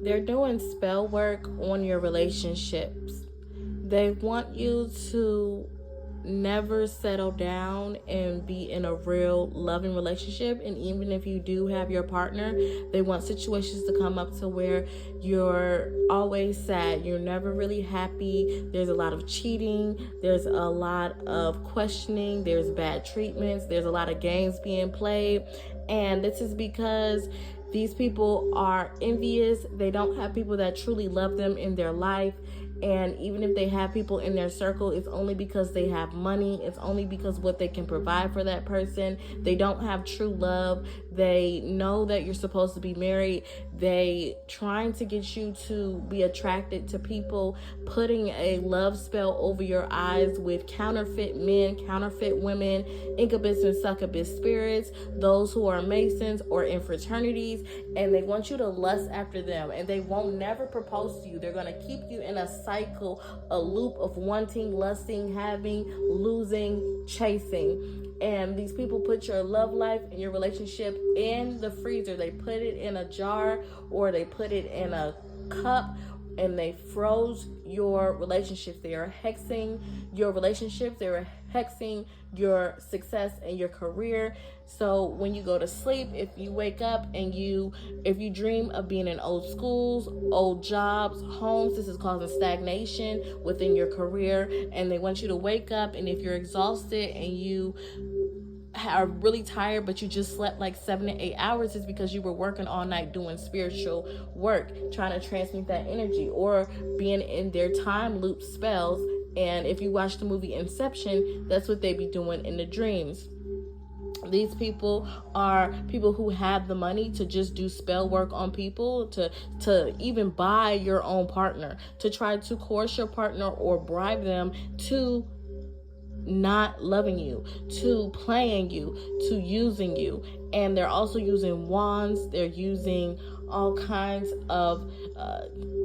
They're doing spell work on your relationships. They want you to never settle down and be in a real loving relationship. And even if you do have your partner, they want situations to come up to where you're always sad, you're never really happy, there's a lot of cheating, there's a lot of questioning, there's bad treatments, there's a lot of games being played. And this is because these people are envious. They don't have people that truly love them in their life. And even if they have people in their circle, it's only because they have money. It's only because what they can provide for that person. They don't have true love. They know that you're supposed to be married. They trying to get you to be attracted to people, putting a love spell over your eyes with counterfeit men, counterfeit women, incubus and succubus spirits, those who are masons or in fraternities, and they want you to lust after them, and they won't never propose to you. They're going to keep you in a cycle, a loop of wanting, lusting, having, losing, chasing. And these people put your love life and your relationship in the freezer. They put it in a jar or they put it in a cup, and they froze your relationships. They are hexing your relationships. They are hexing your success and your career. So when you go to sleep, if you wake up and if you dream of being in old schools, old jobs, homes, this is causing stagnation within your career. And they want you to wake up, and if you're exhausted and you are really tired, but you just slept like 7 to 8 hours, is because you were working all night doing spiritual work, trying to transmute that energy, or being in their time loop spells. And if you watch the movie Inception, that's what they be doing in the dreams. These people are people who have the money to just do spell work on people, to even buy your own partner, to try to coerce your partner or bribe them to not loving you, to playing you, to using you. And they're also using wands. They're using all kinds of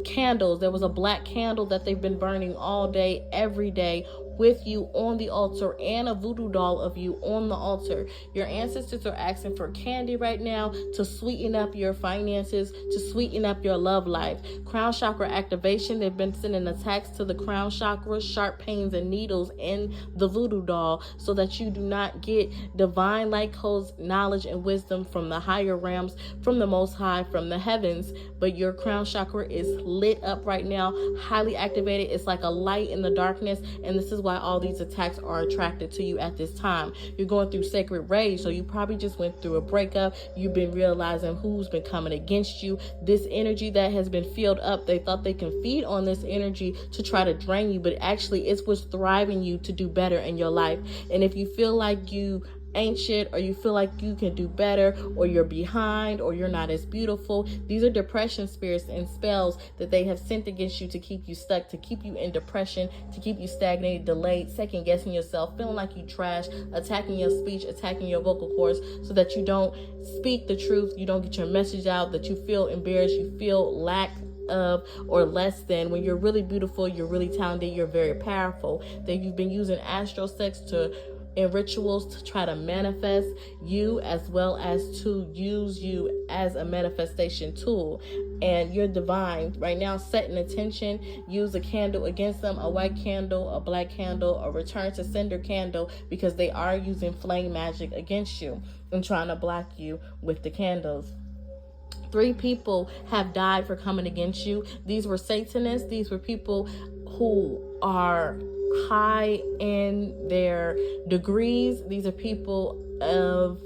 candles. There was a black candle that they've been burning all day, every day, with you on the altar, and a voodoo doll of you on the altar. Your ancestors are asking for candy right now to sweeten up your finances, to sweeten up your love life. Crown chakra activation. They've been sending attacks to the crown chakra, sharp pains and needles in the voodoo doll, so that you do not get divine light codes, knowledge and wisdom from the higher realms, from the Most High, from the heavens. But your crown chakra is lit up right now, highly activated. It's like a light in the darkness, and this is why all these attacks are attracted to you at this time. You're going through sacred rage, so you probably just went through a breakup. You've been realizing who's been coming against you. This energy that has been filled up, they thought they can feed on this energy to try to drain you, but actually it's what's thriving you to do better in your life. And if you feel like you ain't shit, or you feel like you can do better, or you're behind, or you're not as beautiful, these are depression spirits and spells that they have sent against you to keep you stuck, to keep you in depression, to keep you stagnated, delayed, second guessing yourself, feeling like you trash, attacking your speech, attacking your vocal cords, so that you don't speak the truth, you don't get your message out, that you feel embarrassed, you feel lack of or less than, when you're really beautiful, you're really talented, you're very powerful. That you've been using astral sex in rituals to try to manifest you, as well as to use you as a manifestation tool. And you're divine right now. Set an intention, use a candle against them, a white candle, a black candle, a return to sender candle, because they are using flame magic against you and trying to block you with the candles. 3 people have died for coming against you. These were Satanists. These were people who are high in their degrees. These are people of,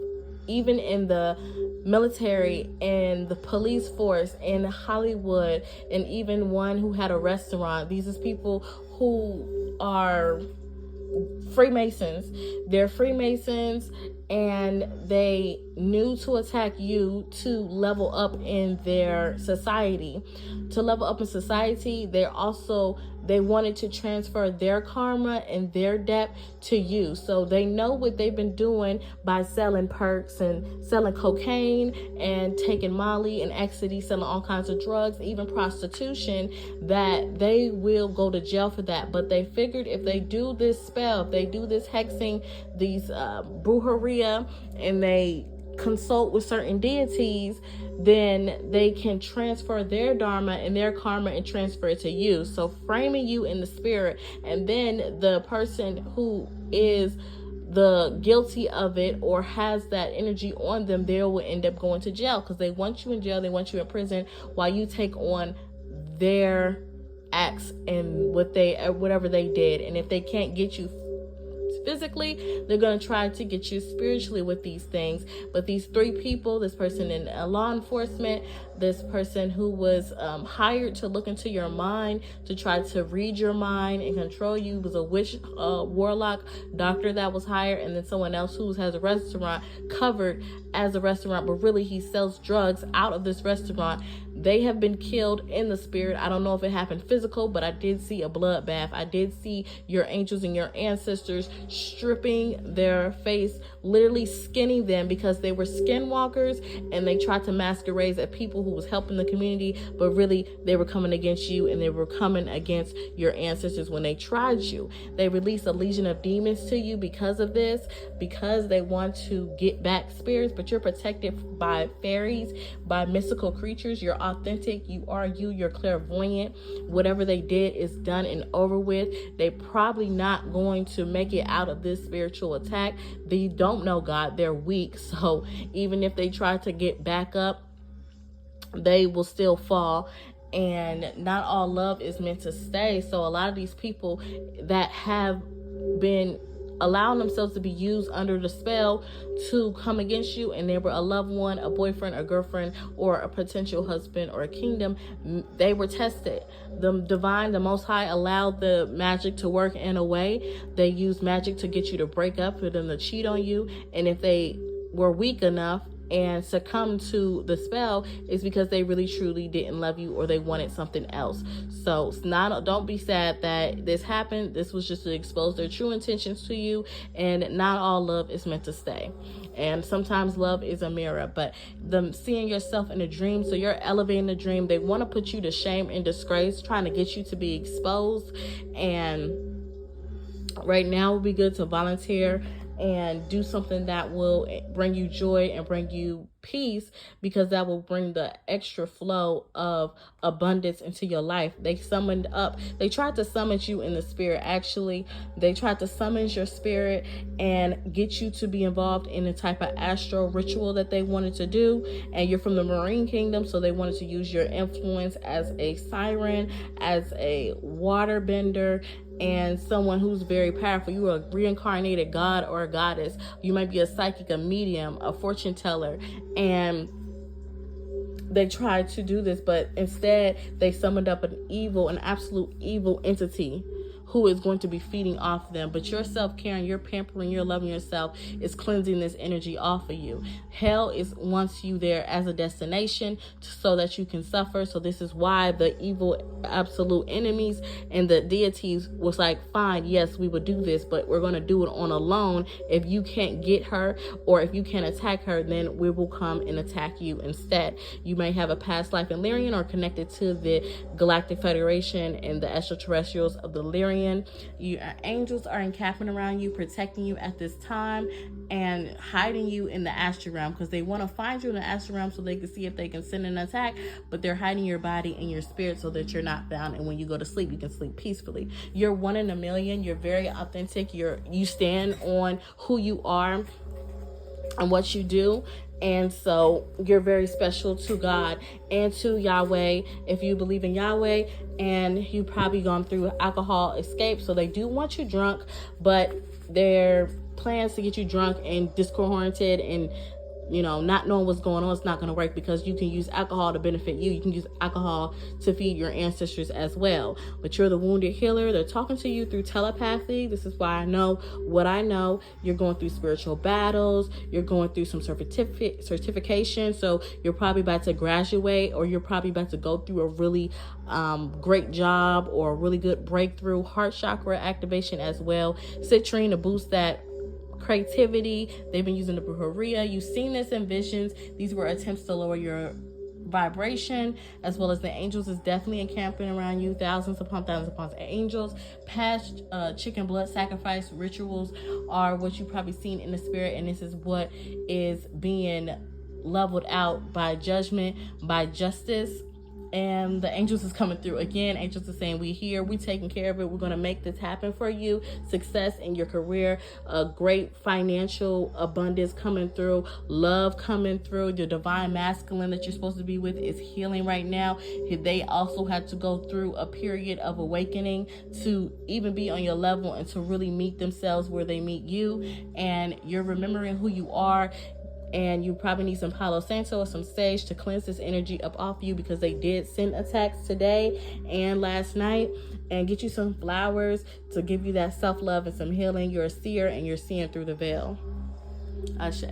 even in the military and the police force in Hollywood, and even one who had a restaurant. These are people who are Freemasons. They're Freemasons, and they knew to attack you to level up in their society. To level up in society, they wanted to transfer their karma and their debt to you. So they know what they've been doing by selling perks and selling cocaine and taking Molly and ecstasy, selling all kinds of drugs, even prostitution, that they will go to jail for that. But they figured if they do this spell, if they do this hexing, these brujeria, and they consult with certain deities, then they can transfer their dharma and their karma and transfer it to you. So framing you in the spirit, and then the person who is the guilty of it or has that energy on them, they will end up going to jail because they want you in jail, they want you in prison while you take on their acts and whatever they did. And if they can't get you physically, they're going to try to get you spiritually with these things. But these three people, this person in law enforcement, this person who was hired to look into your mind, to try to read your mind and control you, was a witch warlock doctor that was hired, and then someone else who has a restaurant covered as a restaurant, but really he sells drugs out of this restaurant. They have been killed in the spirit. I don't know if it happened physical, but I did see a bloodbath. I did see your angels and your ancestors stripping their face, literally skinning them because they were skinwalkers, and they tried to masquerade as people who was helping the community, but really they were coming against you, and they were coming against your ancestors when they tried you. They released a legion of demons to you because of this, because they want to get back spirits, but you're protected by fairies, by mystical creatures. You're authentic. You are you. You're clairvoyant. Whatever they did is done and over with. They probably not going to make it out of this spiritual attack. They don't know God. They're weak. So even if they try to get back up, they will still fall. And not all love is meant to stay. So a lot of these people that have been allowing themselves to be used under the spell to come against you, and they were a loved one, a boyfriend, a girlfriend, or a potential husband or a kingdom, they were tested. The divine, the Most High, allowed the magic to work in a way. They used magic to get you to break up, for them to cheat on you, and if they were weak enough and succumb to the spell, is because they really truly didn't love you, or they wanted something else. So don't be sad that this happened. This was just to expose their true intentions to you, and not all love is meant to stay. And sometimes love is a mirror, but them seeing yourself in a dream, so you're elevating the dream. They want to put you to shame and disgrace, trying to get you to be exposed. And right now would be good to volunteer and do something that will bring you joy and bring you peace, because that will bring the extra flow of abundance into your life. They tried to summon you in the spirit. Actually, they tried to summon your spirit and get you to be involved in a type of astral ritual that they wanted to do. And you're from the marine kingdom, so they wanted to use your influence as a siren, as a water bender, and someone who's very powerful. You are a reincarnated god or a goddess. You might be a psychic, a medium, a fortune teller. And they tried to do this, but instead they summoned up an absolute evil entity who is going to be feeding off them. But your self-caring, your pampering, your loving yourself is cleansing this energy off of you. Hell wants you there as a destination so that you can suffer. So this is why the evil absolute enemies and the deities was like, fine, yes, we would do this, but we're going to do it on a loan. If you can't get her, or if you can't attack her, then we will come and attack you instead. You may have a past life in Lyrian, or connected to the Galactic Federation and the extraterrestrials of the Lyrian. Your angels are encamping around you, protecting you at this time, and hiding you in the astral realm, because they want to find you in the astral realm so they can see if they can send an attack, but they're hiding your body and your spirit so that you're not found, and when you go to sleep, you can sleep peacefully. You're one in a million. You're very authentic. You stand on who you are and what you do. And so you're very special to God and to Yahweh, if you believe in Yahweh. And you've probably gone through alcohol escape, so they do want you drunk, but their plans to get you drunk and discoordinated and not knowing what's going on, it's not going to work, because you can use alcohol to benefit you. You can use alcohol to feed your ancestors as well. But you're the wounded healer. They're talking to you through telepathy. This is why I know what I know. You're going through spiritual battles. You're going through some certification. So you're probably about to graduate, or you're probably about to go through a really great job or a really good breakthrough. Heart chakra activation as well. Citrine to boost that creativity. They've been using the brujeria. You've seen this in visions. These were attempts to lower your vibration, as well as the angels is definitely encamping around you. Thousands upon angels. Past chicken blood sacrifice rituals are what you've probably seen in the spirit, and this is what is being leveled out by judgment, by justice. And the angels is coming through again. Angels are saying, we here, we taking care of it, we're going to make this happen for you. Success in your career, a great financial abundance coming through, love coming through. Your divine masculine that you're supposed to be with is healing right now. They also had to go through a period of awakening to even be on your level and to really meet themselves where they meet you. And you're remembering who you are. And you probably need some Palo Santo or some sage to cleanse this energy up off you, because they did send attacks today and last night. And get you some flowers to give you that self-love and some healing. You're a seer and you're seeing through the veil. Ashe.